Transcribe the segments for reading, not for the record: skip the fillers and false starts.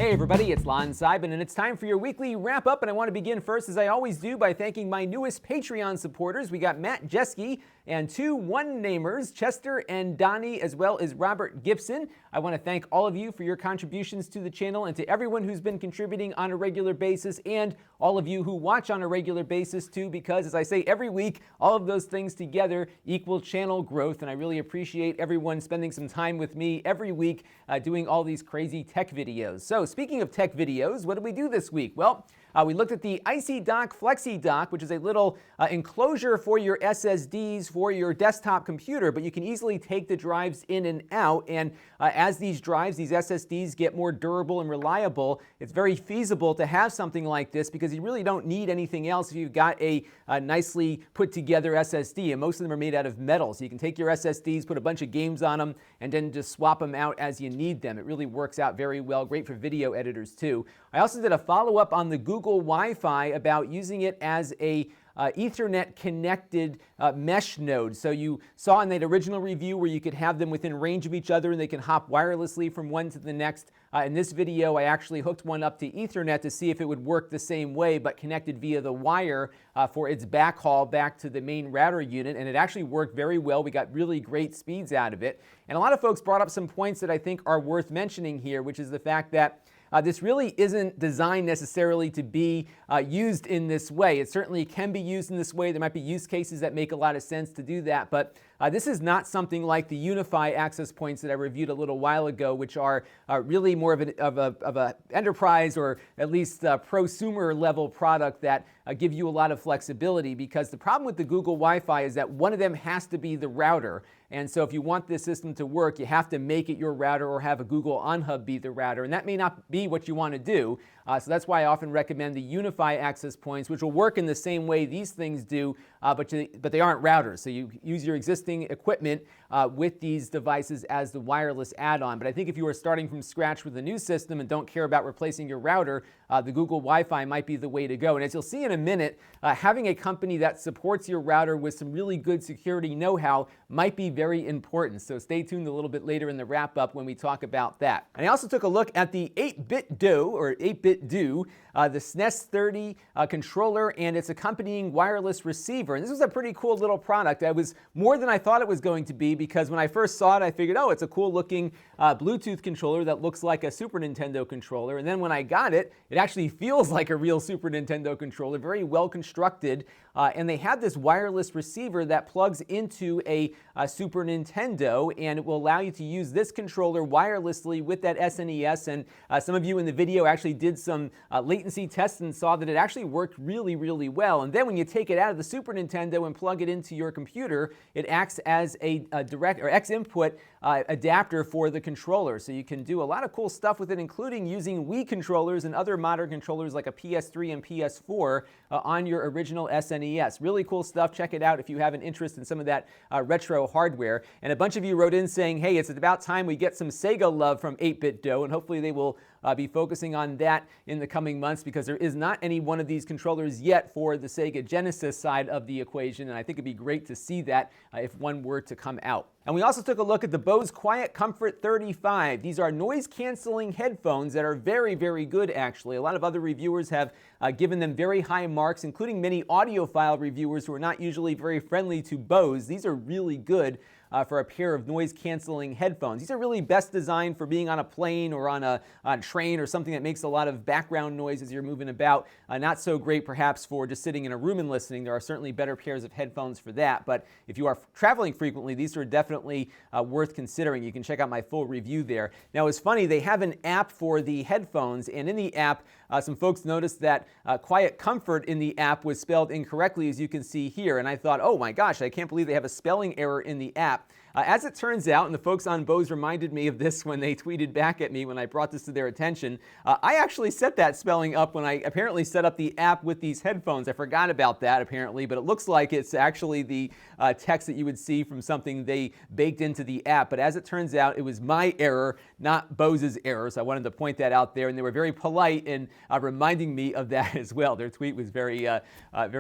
Hey everybody, it's Lon.TV, and it's time for your weekly wrap-up, and I want to begin first, as I always do, by thanking my newest Patreon supporters. We got Matt Jeske and two one-namers, Chester and Donnie, as well as Robert Gibson. I want to thank all of you for your contributions to the channel and to everyone who's been contributing on a regular basis, and all of you who watch on a regular basis too, because as I say every week, all of those things together equal channel growth, and I really appreciate everyone spending some time with me every week doing all these crazy tech videos. So speaking of tech videos, what did we do this week? Well, we looked at the Icy Dock Flexi Dock, which is a little enclosure for your SSDs for your desktop computer, but you can easily take the drives in and out. And as these drives, these SSDs, get more durable and reliable, it's very feasible to have something like this because you really don't need anything else if you've got a nicely put together SSD. And most of them are made out of metal, so you can take your SSDs, put a bunch of games on them, and then just swap them out as you need them. It really works out very well. Great for video editors too. I also did a follow-up on the Google Wi-Fi about using it as a Ethernet connected mesh node. So you saw in that original review where you could have them within range of each other and they can hop wirelessly from one to the next. In this video, I actually hooked one up to Ethernet to see if it would work the same way, but connected via the wire for its backhaul back to the main router unit, and it actually worked very well. We got really great speeds out of it. And a lot of folks brought up some points that I think are worth mentioning here, which is the fact that this really isn't designed necessarily to be used in this way. It certainly can be used in this way. There might be use cases that make a lot of sense to do that, but this is not something like the Unify access points that I reviewed a little while ago, which are really more of a enterprise or at least prosumer level product that give you a lot of flexibility, because the problem with the Google Wi-Fi is that one of them has to be the router. And so if you want this system to work, you have to make it your router or have a Google OnHub be the router. And that may not be what you want to do. So that's why I often recommend the Unify access points, which will work in the same way these things do, but they aren't routers. So you use your existing equipment with these devices as the wireless add-on. But I think if you are starting from scratch with a new system and don't care about replacing your router, the Google Wi-Fi might be the way to go. And as you'll see in a minute, having a company that supports your router with some really good security know-how might be very important. So stay tuned a little bit later in the wrap-up when we talk about that. And I also took a look at the 8-bit Do, or 8-bit Do, the SNES 30 controller and its accompanying wireless receiver. And this was a pretty cool little product. It was more than I thought it was going to be, because when I first saw it, I figured, oh, it's a cool looking Bluetooth controller that looks like a Super Nintendo controller. And then when I got it, it actually feels like a real Super Nintendo controller, very well constructed. And they have this wireless receiver that plugs into a Super Nintendo, and it will allow you to use this controller wirelessly with that SNES. And some of you in the video actually did some latency tests and saw that it actually worked really, really well. And then when you take it out of the Super Nintendo and plug it into your computer, it acts as a direct or X input adapter for the controller. So you can do a lot of cool stuff with it, including using Wii controllers and other modern controllers like a PS3 and PS4 on your original SNES. Really cool stuff. Check it out if you have an interest in some of that retro hardware. And a bunch of you wrote in saying, hey, it's about time we get some Sega love from 8-bit Do, and hopefully they will be focusing on that in the coming months, because there is not any one of these controllers yet for the Sega Genesis side of the equation, and I think it'd be great to see that if one were to come out. And we also took a look at the Bose Quiet Comfort 35. These are noise-canceling headphones that are very, very good, actually. A lot of other reviewers have given them very high marks, including many audiophile reviewers who are not usually very friendly to Bose. These are really good for a pair of noise-canceling headphones. These are really best designed for being on a plane or on a train or something that makes a lot of background noise as you're moving about. Not so great perhaps for just sitting in a room and listening. There are certainly better pairs of headphones for that, but if you are traveling frequently, these are definitely worth considering. You can check out my full review there. Now, it's funny, they have an app for the headphones, and in the app, some folks noticed that Quiet Comfort in the app was spelled incorrectly, as you can see here, and I thought, oh my gosh, I can't believe they have a spelling error in the app. As it turns out, and the folks on Bose reminded me of this when they tweeted back at me when I brought this to their attention, I actually set that spelling up when I apparently set up the app with these headphones. I forgot about that apparently, but it looks like it's actually the text that you would see from something they baked into the app. But as it turns out, it was my error, not Bose's error. So I wanted to point that out there, and they were very polite in reminding me of that as well. Their tweet was very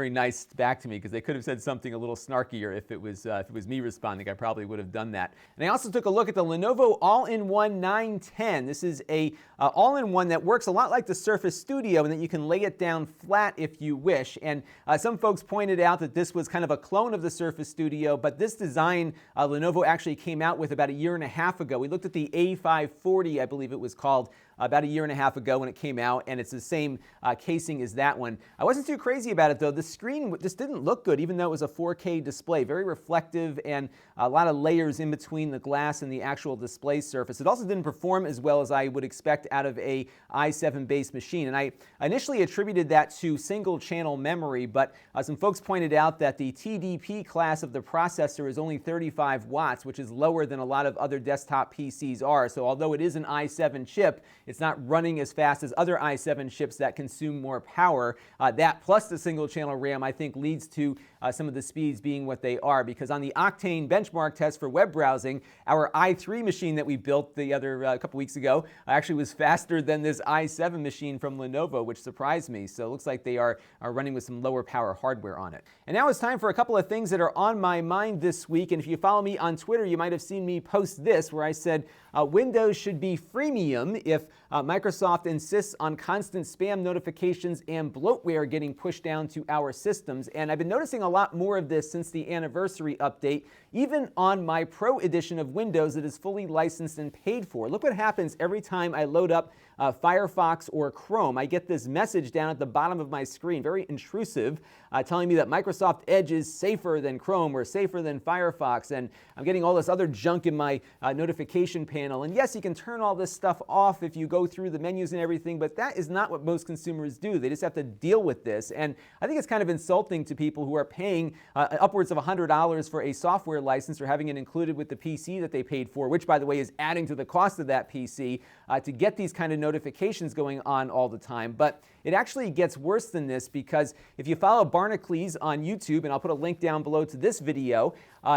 nice back to me, because they could have said something a little snarkier if it was me responding. I probably would would have done that. And I also took a look at the Lenovo All-in-One 910. This is a all-in-one that works a lot like the Surface Studio in that you can lay it down flat if you wish. And some folks pointed out that this was kind of a clone of the Surface Studio, but this design Lenovo actually came out with about a year and a half ago. We looked at the A540, I believe it was called, about a year and a half ago when it came out, and it's the same casing as that one. I wasn't too crazy about it though. The screen just didn't look good, even though it was a 4K display. Very reflective and a lot of layers in between the glass and the actual display surface. It also didn't perform as well as I would expect out of a i7 based machine, and I initially attributed that to single channel memory, but some folks pointed out that the TDP class of the processor is only 35 watts, which is lower than a lot of other desktop PCs are. So although it is an i7 chip, it's not running as fast as other i7 chips that consume more power. That plus the single channel RAM, I think, leads to some of the speeds being what they are, because on the Octane benchmark test for web browsing, our i3 machine that we built the other couple weeks ago actually was faster than this i7 machine from Lenovo, which surprised me. So it looks like they are running with some lower power hardware on it. And now it's time for a couple of things that are on my mind this week. And if you follow me on Twitter, you might have seen me post this, where I said Windows should be freemium if Microsoft insists on constant spam notifications and bloatware getting pushed down to our systems. And I've been noticing a lot more of this since the anniversary update, even on my Pro edition of Windows that is fully licensed and paid for. Look what happens every time I load up Firefox or Chrome. I get this message down at the bottom of my screen, very intrusive, telling me that Microsoft Edge is safer than Chrome or safer than Firefox, and I'm getting all this other junk in my notification panel. And yes, you can turn all this stuff off if you go through the menus and everything, but that is not what most consumers do. They just have to deal with this, and I think it's kind of insulting to people who are paying upwards of $100 for a software license or having it included with the PC that they paid for, which, by the way, is adding to the cost of that PC, to get these kind of notifications going on all the time. But it actually gets worse than this, because if you follow Barnacles on YouTube, and I'll put a link down below to this video,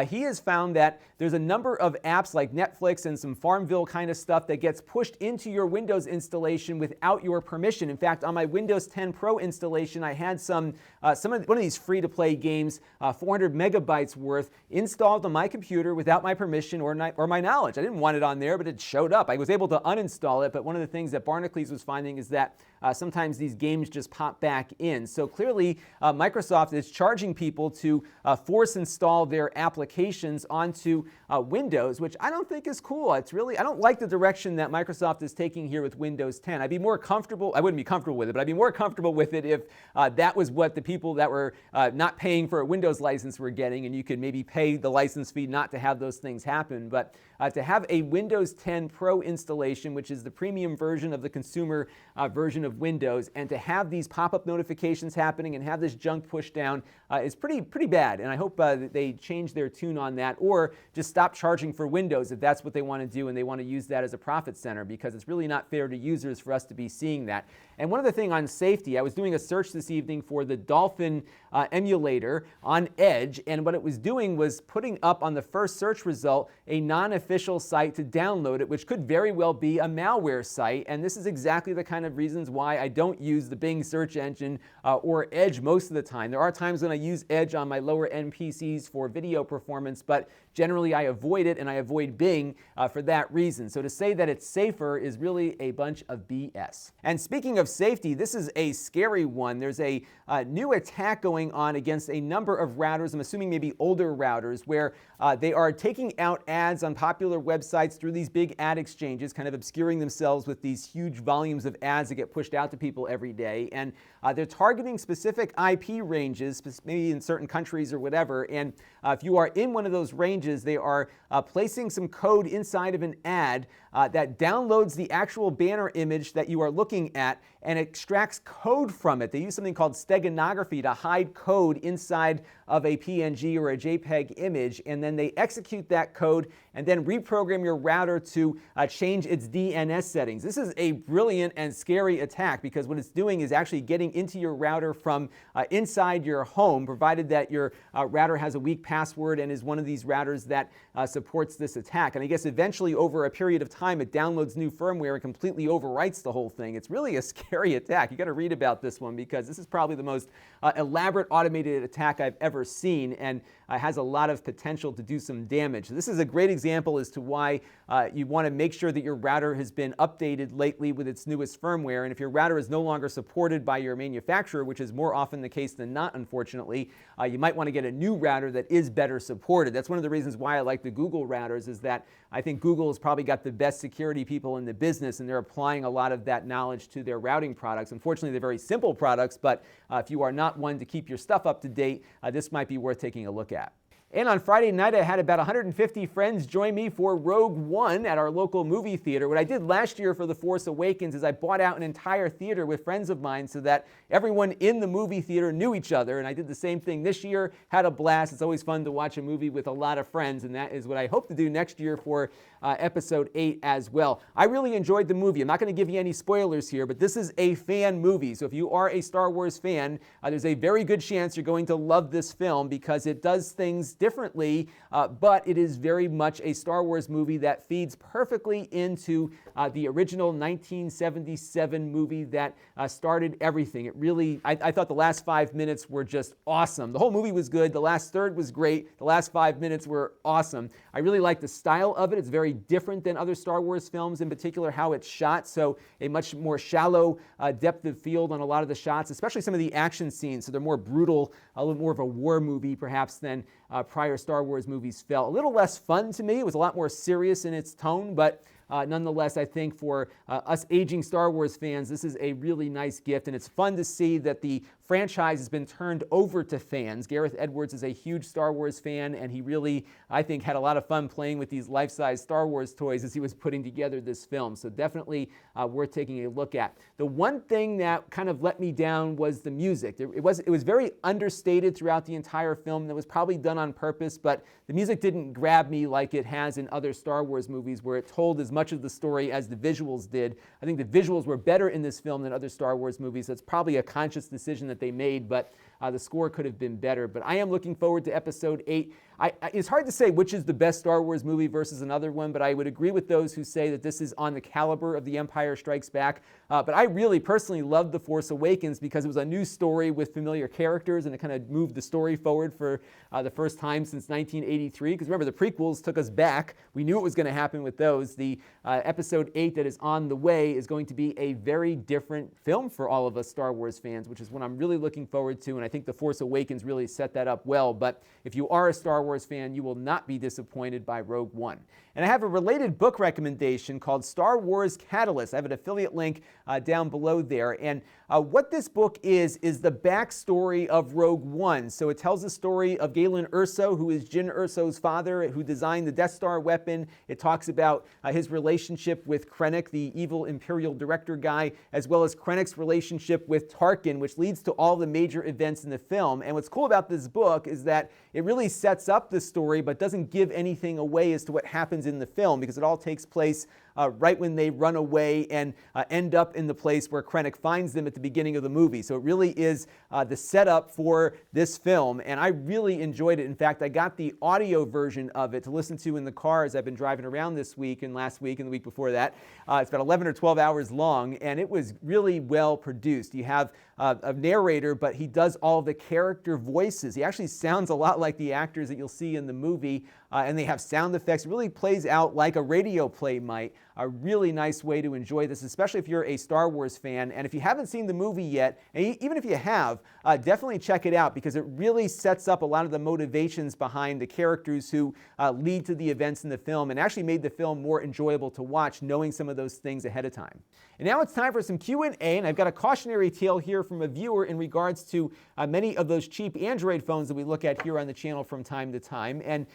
he has found that there's a number of apps like Netflix and some Farmville kind of stuff that gets pushed into your Windows installation without your permission. In fact, on my Windows 10 Pro installation, I had one of these free-to-play games, 400 megabytes worth, installed on my computer without my permission or my knowledge. I didn't want it on there, but it showed up. I was able to uninstall it, but one of the things that Barnacles was finding is that sometimes these games just pop back in. So clearly, Microsoft is charging people to force install their applications onto Windows, which I don't think is cool. It's really, I don't like the direction that Microsoft is taking here with Windows 10. I'd be more comfortable, I wouldn't be comfortable with it, but I'd be more comfortable with it if that was what the people that were not paying for a Windows license were getting, and you could maybe pay the license fee not to have those things happen. But to have a Windows 10 Pro installation, which is the premium version of the consumer version of Windows, and to have these pop-up notifications happening and have this junk pushed down is pretty bad. And I hope that they change their tune on that, or just stop charging for Windows if that's what they want to do and they want to use that as a profit center, because it's really not fair to users for us to be seeing that. And one other thing on safety, I was doing a search this evening for the Dolphin emulator on Edge, and what it was doing was putting up on the first search result a non-official site to download it, which could very well be a malware site. And this is exactly the kind of reasons why I don't use the Bing search engine or Edge most of the time. There are times when I use Edge on my lower end PCs for video performance, but generally I avoid it, and I avoid Bing for that reason. So to say that it's safer is really a bunch of BS. And speaking of safety, this is a scary one. There's a new attack going on against a number of routers, I'm assuming maybe older routers, where they are taking out ads on popular websites through these big ad exchanges, kind of obscuring themselves with these huge volumes of ads that get pushed out to people every day. And they're targeting specific IP ranges, maybe in certain countries or whatever. And if you are in one of those ranges, they are placing some code inside of an ad that downloads the actual banner image that you are looking at and extracts code from it. They use something called steganography to hide code inside of a PNG or a JPEG image, and then they execute that code and then reprogram your router to change its DNS settings. This is a brilliant and scary attack, because what it's doing is actually getting into your router from inside your home, provided that your router has a weak password and is one of these routers routers that supports this attack. And I guess eventually over a period of time it downloads new firmware and completely overwrites the whole thing. It's really a scary attack. You got to read about this one because this is probably the most elaborate automated attack I've ever seen, and has a lot of potential to do some damage. This is a great example as to why you want to make sure that your router has been updated lately with its newest firmware. And if your router is no longer supported by your manufacturer, which is more often the case than not, unfortunately, you might want to get a new router that is better supported. That's one of the reasons why I like the Google routers, is that I think Google has probably got the best security people in the business, and they're applying a lot of that knowledge to their routing products. Unfortunately, they're very simple products, but if you are not one to keep your stuff up to date, this might be worth taking a look at. And on Friday night, I had about 150 friends join me for Rogue One at our local movie theater. What I did last year for The Force Awakens is I bought out an entire theater with friends of mine so that everyone in the movie theater knew each other. And I did the same thing this year, had a blast. It's always fun to watch a movie with a lot of friends, and that is what I hope to do next year for Episode 8 as well. I really enjoyed the movie. I'm not going to give you any spoilers here, but this is a fan movie. So if you are a Star Wars fan, there's a very good chance you're going to love this film because it does things differently, but it is very much a Star Wars movie that feeds perfectly into the original 1977 movie that started everything. It really, I thought the last 5 minutes were just awesome. The whole movie was good. The last third was great. The last 5 minutes were awesome. I really like the style of it. It's very different than other Star Wars films, in particular how it's shot. So a much more shallow depth of field on a lot of the shots, especially some of the action scenes. So they're more brutal, a little more of a war movie perhaps than prior Star Wars movies felt. A little less fun to me. It was a lot more serious in its tone, but nonetheless, I think for us aging Star Wars fans, this is a really nice gift, and it's fun to see that the franchise has been turned over to fans. Gareth Edwards is a huge Star Wars fan, and he really, I think, had a lot of fun playing with these life-size Star Wars toys as he was putting together this film. So definitely worth taking a look at. The one thing that kind of let me down was the music. It was very understated throughout the entire film. That was probably done on purpose, but the music didn't grab me like it has in other Star Wars movies where it told as much of the story as the visuals did. I think the visuals were better in this film than other Star Wars movies. That's probably a conscious decision that they made, but the score could have been better. But I am looking forward to Episode 8. It's hard to say which is the best Star Wars movie versus another one, but I would agree with those who say that this is on the caliber of The Empire Strikes Back. But I really personally loved The Force Awakens because it was a new story with familiar characters, and it kind of moved the story forward for the first time since 1983. Because remember, the prequels took us back. We knew it was going to happen with those. The Episode 8 that is on the way is going to be a very different film for all of us Star Wars fans, which is what I'm really looking forward to, and I think The Force Awakens really set that up well. But if you are a Star Wars fan, you will not be disappointed by Rogue One. And I have a related book recommendation called Star Wars Catalyst. I have an affiliate link down below there. And what this book is the backstory of Rogue One. So it tells the story of Galen Erso, who is Jyn Erso's father, who designed the Death Star weapon. It talks about his relationship with Krennic, the evil Imperial director guy, as well as Krennic's relationship with Tarkin, which leads to all the major events in the film. And what's cool about this book is that it really sets up the story, but doesn't give anything away as to what happens in the film, because it all takes place right when they run away and end up in the place where Krennic finds them at the beginning of the movie. So it really is the setup for this film, and I really enjoyed it. In fact, I got the audio version of it to listen to in the car as I've been driving around this week and last week and the week before that. It's about 11 or 12 hours long, and it was really well produced. You have a narrator, but he does all the character voices. He actually sounds a lot like the actors that you'll see in the movie, and they have sound effects. It really plays out like a radio play might. A really nice way to enjoy this, especially if you're a Star Wars fan. And if you haven't seen the movie yet, and even if you have, definitely check it out, because it really sets up a lot of the motivations behind the characters who lead to the events in the film, and actually made the film more enjoyable to watch, knowing some of those things ahead of time. And now it's time for some Q&A, and I've got a cautionary tale here from a viewer in regards to many of those cheap Android phones that we look at here on the channel from time to time. And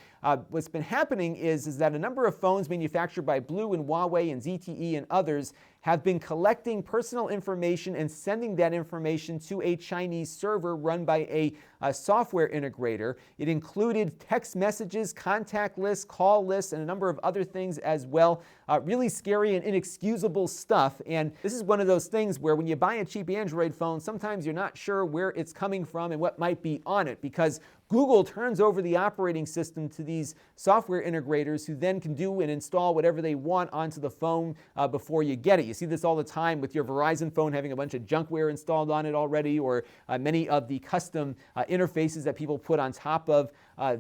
what's been happening is that a number of phones manufactured by Blue and Huawei and ZTE and others have been collecting personal information and sending that information to a Chinese server run by a software integrator. It included text messages, contact lists, call lists, and a number of other things as well. Really scary and inexcusable stuff. And this is one of those things where when you buy a cheap Android phone, sometimes you're not sure where it's coming from and what might be on it, because Google turns over the operating system to these software integrators who then can do and install whatever they want onto the phone before you get it. You see this all the time with your Verizon phone having a bunch of junkware installed on it already, or many of the custom interfaces that people put on top of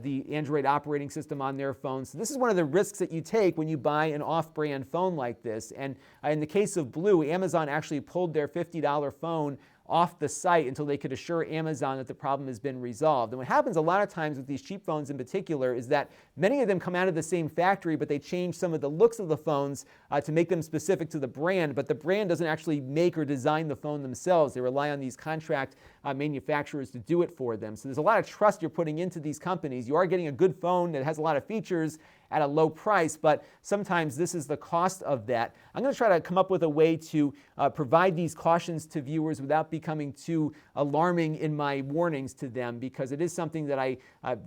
the Android operating system on their phones. So this is one of the risks that you take when you buy an off-brand phone like this. And in the case of Blue, Amazon actually pulled their $50 phone off the site until they could assure Amazon that the problem has been resolved. And what happens a lot of times with these cheap phones in particular is that many of them come out of the same factory, but they change some of the looks of the phones to make them specific to the brand, but the brand doesn't actually make or design the phone themselves. They rely on these contract manufacturers to do it for them. So there's a lot of trust you're putting into these companies. You are getting a good phone that has a lot of features at a low price, but sometimes this is the cost of that. I'm going to try to come up with a way to provide these cautions to viewers without becoming too alarming in my warnings to them, because it is something that I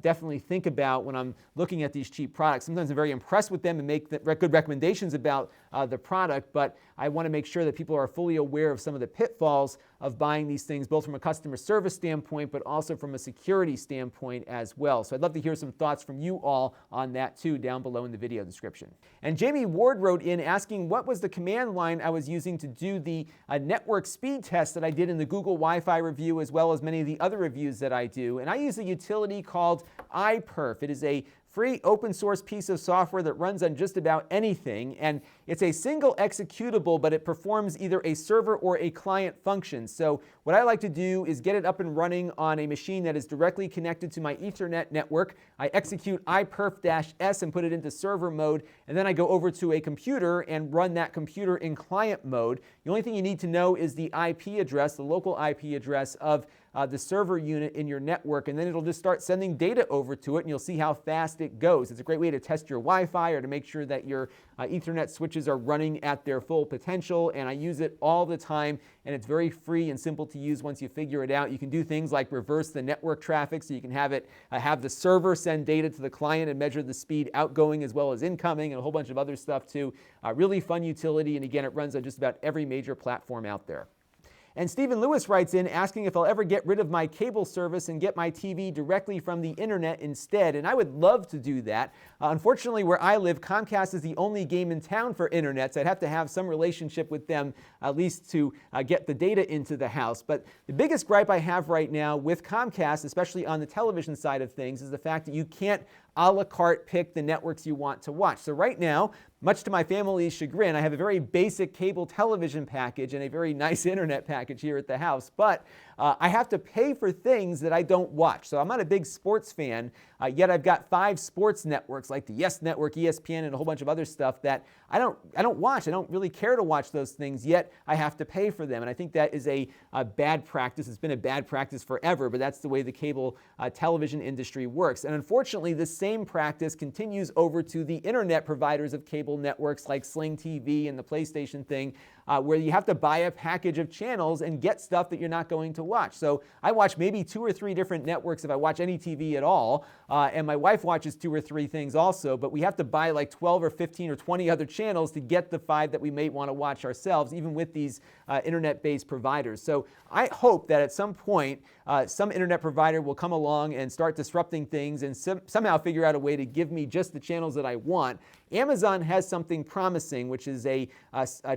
definitely think about when I'm looking at these cheap products. Sometimes I'm very impressed with them and make good recommendations about the product, but I want to make sure that people are fully aware of some of the pitfalls of buying these things, both from a customer service standpoint, but also from a security standpoint as well. So I'd love to hear some thoughts from you all on that too, down below in the video description. And Jamie Ward wrote in asking what was the command line I was using to do the network speed test that I did in the Google Wi-Fi review, as well as many of the other reviews that I do. And I use a utility called iPerf. It is a free open source piece of software that runs on just about anything, and it's a single executable, but it performs either a server or a client function. So what I like to do is get it up and running on a machine that is directly connected to my Ethernet network. I execute iPerf-S and put it into server mode, and then I go over to a computer and run that computer in client mode. The only thing you need to know is the IP address, the local IP address of the server unit in your network, and then it'll just start sending data over to it, and you'll see how fast it goes. It's a great way to test your Wi-Fi or to make sure that your Ethernet switches are running at their full potential, and I use it all the time, and it's very free and simple to use once you figure it out. You can do things like reverse the network traffic, so you can have it have the server send data to the client and measure the speed outgoing as well as incoming, and a whole bunch of other stuff too. Really fun utility, and again, it runs on just about every major platform out there. And Stephen Lewis writes in asking if I'll ever get rid of my cable service and get my TV directly from the internet instead. And I would love to do that. Unfortunately, where I live, Comcast is the only game in town for internet, so I'd have to have some relationship with them at least to get the data into the house. But the biggest gripe I have right now with Comcast, especially on the television side of things, is the fact that you can't a la carte pick the networks you want to watch. So right now, much to my family's chagrin, I have a very basic cable television package and a very nice internet package here at the house, but I have to pay for things that I don't watch. So I'm not a big sports fan, yet I've got 5 sports networks like the Yes Network, ESPN, and a whole bunch of other stuff that I don't watch. I don't really care to watch those things, yet I have to pay for them. And I think that is a bad practice. It's been a bad practice forever, but that's the way the cable television industry works. And unfortunately, this same practice continues over to the internet providers of cable networks like Sling.TV and the PlayStation thing, where you have to buy a package of channels and get stuff that you're not going to watch. So I watch maybe 2 or 3 different networks if I watch any TV at all, and my wife watches 2 or 3 things also, but we have to buy like 12 or 15 or 20 other channels to get the 5 that we may want to watch ourselves, even with these internet-based providers. So I hope that at some point, some internet provider will come along and start disrupting things and somehow figure out a way to give me just the channels that I want. Amazon has something promising, which is a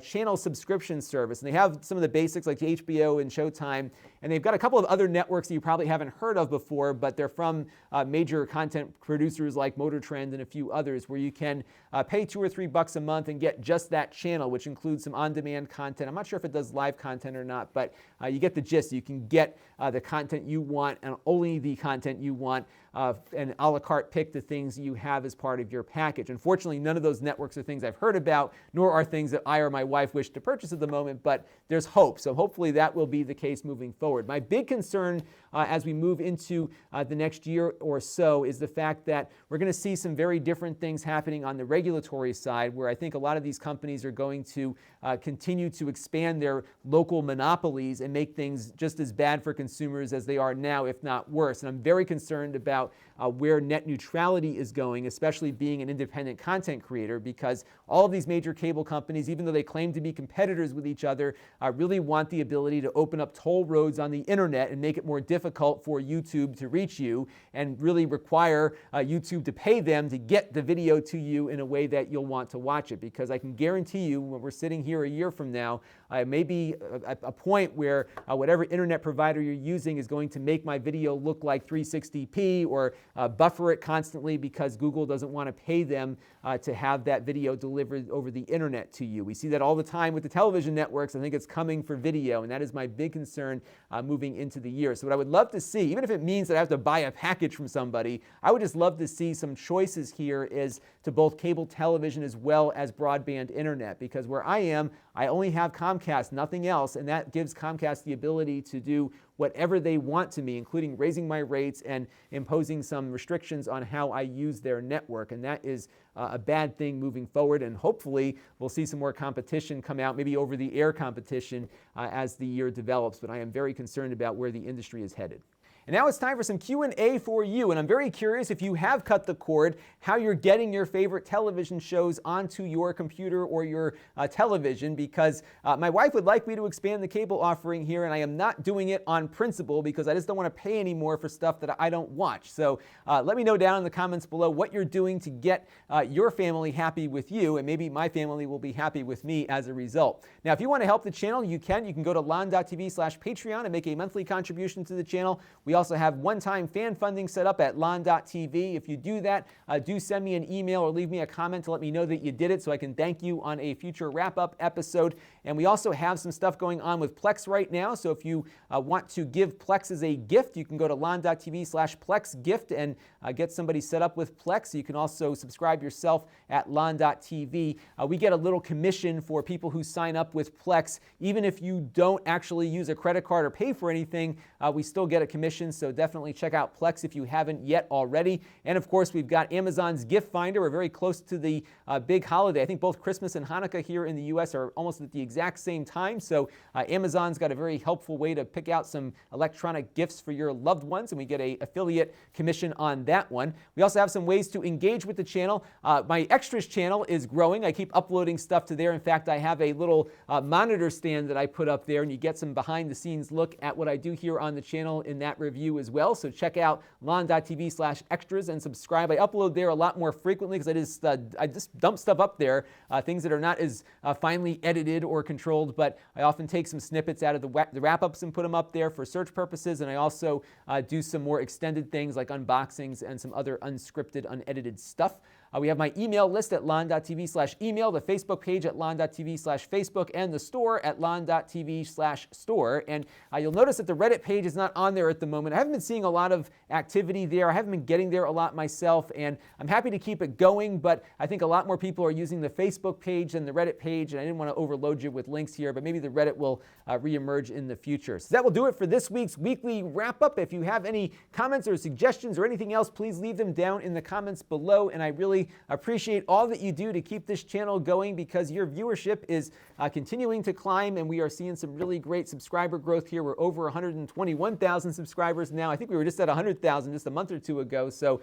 channel subscription service. And they have some of the basics like HBO and Showtime. And they've got a couple of other networks that you probably haven't heard of before, but they're from major content producers like Motor Trend and a few others, where you can pay $2 or $3 a month and get just that channel, which includes some on-demand content. I'm not sure if it does live content or not, but you get the gist. You can get the content you want and only the content you want, and a la carte pick the things you have as part of your package. Unfortunately, none of those networks are things I've heard about, nor are things that I or my wife wish to purchase at the moment, but there's hope. So hopefully that will be the case moving forward. My big concern as we move into the next year or so is the fact that we're going to see some very different things happening on the regulatory side, where I think a lot of these companies are going to continue to expand their local monopolies and make things just as bad for consumers as they are now, if not worse. And I'm very concerned about where net neutrality is going, especially being an independent content creator, because all of these major cable companies, even though they claim to be competitors with each other, really want the ability to open up toll roads on the internet and make it more difficult for YouTube to reach you, and really require YouTube to pay them to get the video to you in a way that you'll want to watch it. Because I can guarantee you, when we're sitting here a year from now, may be a point where whatever internet provider you're using is going to make my video look like 360p or buffer it constantly because Google doesn't want to pay them to have that video delivered over the internet to you. We see that all the time with the television networks. I think it's coming for video, and that is my big concern moving into the year. So what I would love to see, even if it means that I have to buy a package from somebody, I would just love to see some choices here is to both cable television as well as broadband internet, because where I am, I only have Comcast, nothing else, and that gives Comcast the ability to do whatever they want to me, including raising my rates and imposing some restrictions on how I use their network. And that is a bad thing moving forward. And hopefully we'll see some more competition come out, maybe over-the-air competition as the year develops. But I am very concerned about where the industry is headed. And now it's time for some Q&A for you, and I'm very curious if you have cut the cord, how you're getting your favorite television shows onto your computer or your television, because my wife would like me to expand the cable offering here, and I am not doing it on principle because I just don't want to pay anymore for stuff that I don't watch. So let me know down in the comments below what you're doing to get your family happy with you, and maybe my family will be happy with me as a result. Now, if you want to help the channel, you can go to Lon.TV/Patreon and make a monthly contribution to the channel. We also have one-time fan funding set up at Lon.TV. If you do that, do send me an email or leave me a comment to let me know that you did it so I can thank you on a future wrap-up episode. And we also have some stuff going on with Plex right now. So if you want to give Plex as a gift, you can go to Lon.TV/PlexGift and get somebody set up with Plex. You can also subscribe yourself at Lon.TV. We get a little commission for people who sign up with Plex. Even if you don't actually use a credit card or pay for anything, we still get a commission. So definitely check out Plex if you haven't yet already. And of course, we've got Amazon's gift finder. We're very close to the big holiday. I think both Christmas and Hanukkah here in the US are almost at the exact same time. So Amazon's got a very helpful way to pick out some electronic gifts for your loved ones, and we get an affiliate commission on that one. We also have some ways to engage with the channel. My extras channel is growing. I keep uploading stuff to there. In fact, I have a little monitor stand that I put up there, and you get some behind the scenes look at what I do here on the channel in that review as well. So check out Lon.TV/extras and subscribe. I upload there a lot more frequently because I just dump stuff up there, things that are not as finely edited or controlled, but I often take some snippets out of the wrap-ups and put them up there for search purposes, and I also do some more extended things like unboxings and some other unscripted, unedited stuff. We have my email list at Lon.TV/email, the Facebook page at Lon.TV/Facebook, and the store at Lon.TV/store. And you'll notice that the Reddit page is not on there at the moment. I haven't been seeing a lot of activity there. I haven't been getting there a lot myself, and I'm happy to keep it going, but I think a lot more people are using the Facebook page than the Reddit page, and I didn't want to overload you with links here, but maybe the Reddit will reemerge in the future. So that will do it for this week's weekly wrap-up. If you have any comments or suggestions or anything else, please leave them down in the comments below, and I really appreciate all that you do to keep this channel going, because your viewership is continuing to climb, and we are seeing some really great subscriber growth here. We're over 121,000 subscribers now. I think we were just at 100,000 just a month or two ago, so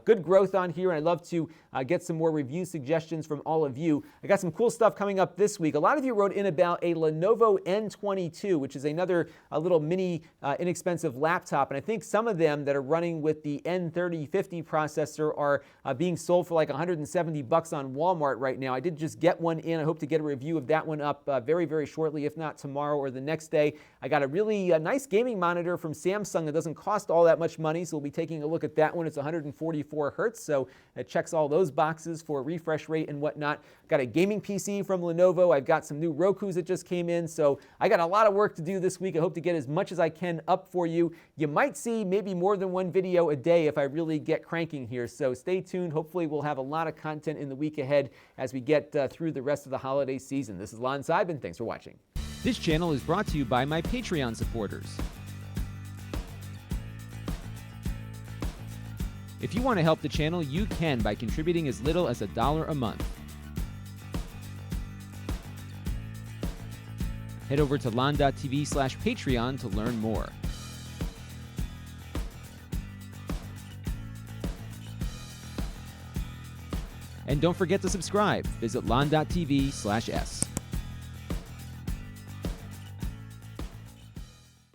good growth on here, and I'd love to get some more review suggestions from all of you. I got some cool stuff coming up this week. A lot of you wrote in about a Lenovo N22, which is another little mini inexpensive laptop, and I think some of them that are running with the N3050 processor are being sold for like $170 on Walmart right now. I did just get one in. I hope to get a review of that one up very, very shortly, if not tomorrow or the next day. I got a really nice gaming monitor from Samsung that doesn't cost all that much money, so we'll be taking a look at that one. It's 144 hertz, so it checks all those boxes for refresh rate and whatnot. Got a gaming PC from Lenovo. I've got some new Rokus that just came in, so I got a lot of work to do this week. I hope to get as much as I can up for you. You might see maybe more than one video a day if I really get cranking here, so stay tuned. Hopefully we'll have a lot of content in the week ahead as we get through the rest of the holiday season. This is Lon.TV, and thanks for watching. This channel is brought to you by my Patreon supporters. If you want to help the channel, you can by contributing as little as $1 a month. Head over to Lon.TV/Patreon to learn more. And don't forget to subscribe. Visit Lon.TV/S.